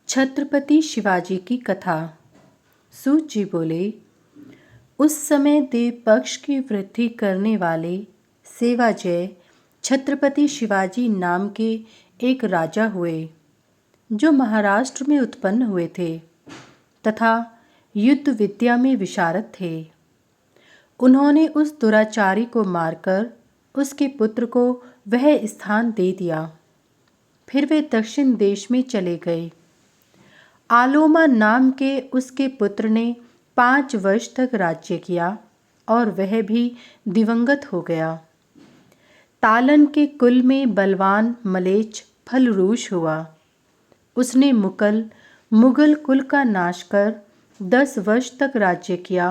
छत्रपति शिवाजी की कथा। सूत जी बोले, उस समय देव पक्ष की वृद्धि करने वाले सेवाजय छत्रपति शिवाजी नाम के एक राजा हुए, जो महाराष्ट्र में उत्पन्न हुए थे तथा युद्ध विद्या में विशारद थे। उन्होंने उस दुराचारी को मारकर उसके पुत्र को वह स्थान दे दिया। फिर वे दक्षिण देश में चले गए। आलोमा नाम के उसके पुत्र ने 5 वर्ष तक राज्य किया और वह भी दिवंगत हो गया। तालन के कुल में बलवान मलेच्छ फलरूष हुआ। उसने मुगल कुल का नाश कर 10 वर्ष तक राज्य किया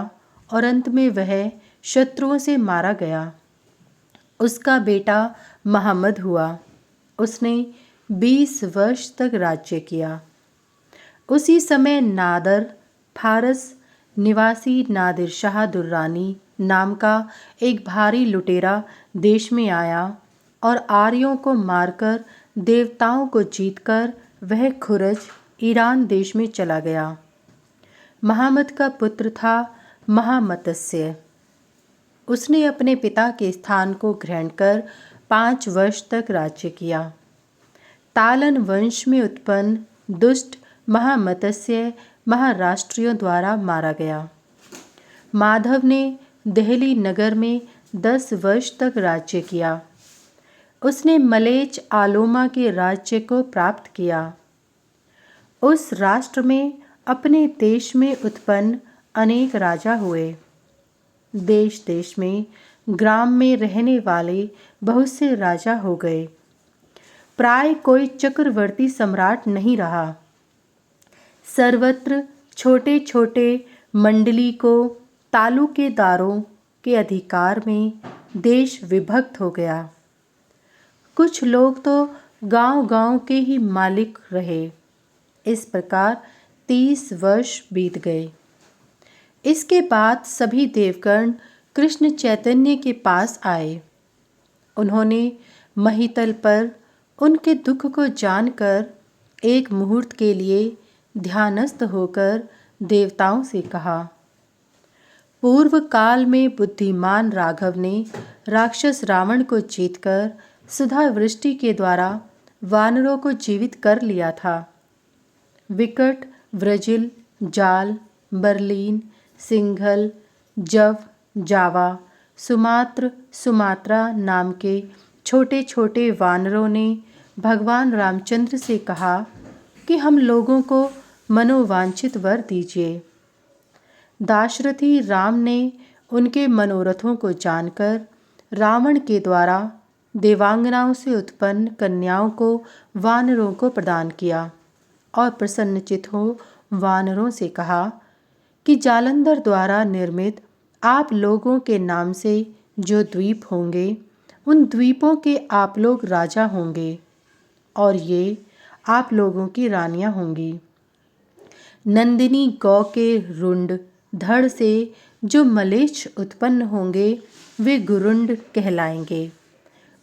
और अंत में वह शत्रुओं से मारा गया। उसका बेटा महमद हुआ। उसने 20 वर्ष तक राज्य किया। उसी समय नादर फारस निवासी नादिर शाह दुर्रानी नाम का एक भारी लुटेरा देश में आया और आर्यों को मारकर देवताओं को जीतकर वह खुरज ईरान देश में चला गया। महमद का पुत्र था महामत्स्य। उसने अपने पिता के स्थान को ग्रहण कर 5 वर्ष तक राज्य किया। तालन वंश में उत्पन्न दुष्ट महामत्स्य महाराष्ट्रियों द्वारा मारा गया। माधव ने दिल्ली नगर में 10 वर्ष तक राज्य किया। उसने मलेच्छ आलोमा के राज्य को प्राप्त किया। उस राष्ट्र में अपने देश में उत्पन्न अनेक राजा हुए। देश देश में ग्राम में रहने वाले बहुत से राजा हो गए। प्राय कोई चक्रवर्ती सम्राट नहीं रहा। सर्वत्र छोटे छोटे मंडली को तालुकेदारों के अधिकार में देश विभक्त हो गया। कुछ लोग तो गांव-गांव के ही मालिक रहे। इस प्रकार 30 वर्ष बीत गए। इसके बाद सभी देवगण कृष्ण चैतन्य के पास आए। उन्होंने महितल पर उनके दुख को जानकर एक मुहूर्त के लिए ध्यानस्थ होकर देवताओं से कहा, पूर्व काल में बुद्धिमान राघव ने राक्षस रावण को जीतकर सुधा वृष्टि के द्वारा वानरों को जीवित कर लिया था। विकट, व्रजिल, जाल, बर्लिन, सिंघल, जव, जावा, सुमात्रा नाम के छोटे छोटे वानरों ने भगवान रामचंद्र से कहा कि हम लोगों को मनोवांछित वर दीजिए। दाशरथी राम ने उनके मनोरथों को जानकर रावण के द्वारा देवांगनाओं से उत्पन्न कन्याओं को वानरों को प्रदान किया और प्रसन्नचित हो वानरों से कहा कि जालंधर द्वारा निर्मित आप लोगों के नाम से जो द्वीप होंगे उन द्वीपों के आप लोग राजा होंगे और ये आप लोगों की रानियां होंगी। नंदिनी गौ के रुंड धड़ से जो मलेच्छ उत्पन्न होंगे वे गुरुंड कहलाएंगे।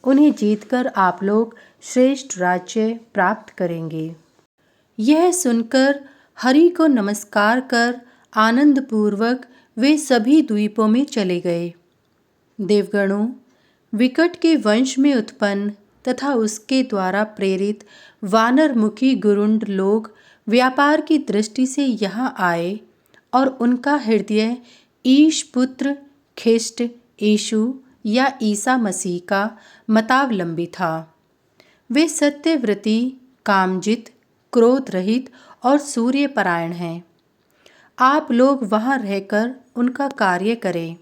उन्हें जीतकर आप लोग श्रेष्ठ राज्य प्राप्त करेंगे। यह सुनकर हरि को नमस्कार कर आनंद पूर्वक वे सभी द्वीपों में चले गए। देवगणों, विकट के वंश में उत्पन्न तथा उसके द्वारा प्रेरित वानरमुखी गुरुंड लोग व्यापार की दृष्टि से यहाँ आए और उनका हृदय ईश पुत्र ख्रिस्ट यीशु या ईसा मसीह का मतावलंबी था। वे सत्यव्रती, कामजित, क्रोध रहित और सूर्यपरायण हैं। आप लोग वहाँ रहकर उनका कार्य करें।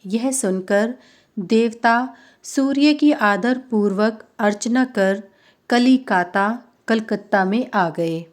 यह सुनकर देवता सूर्य की आदर पूर्वक अर्चना कर कलिकाता कलकत्ता में आ गए।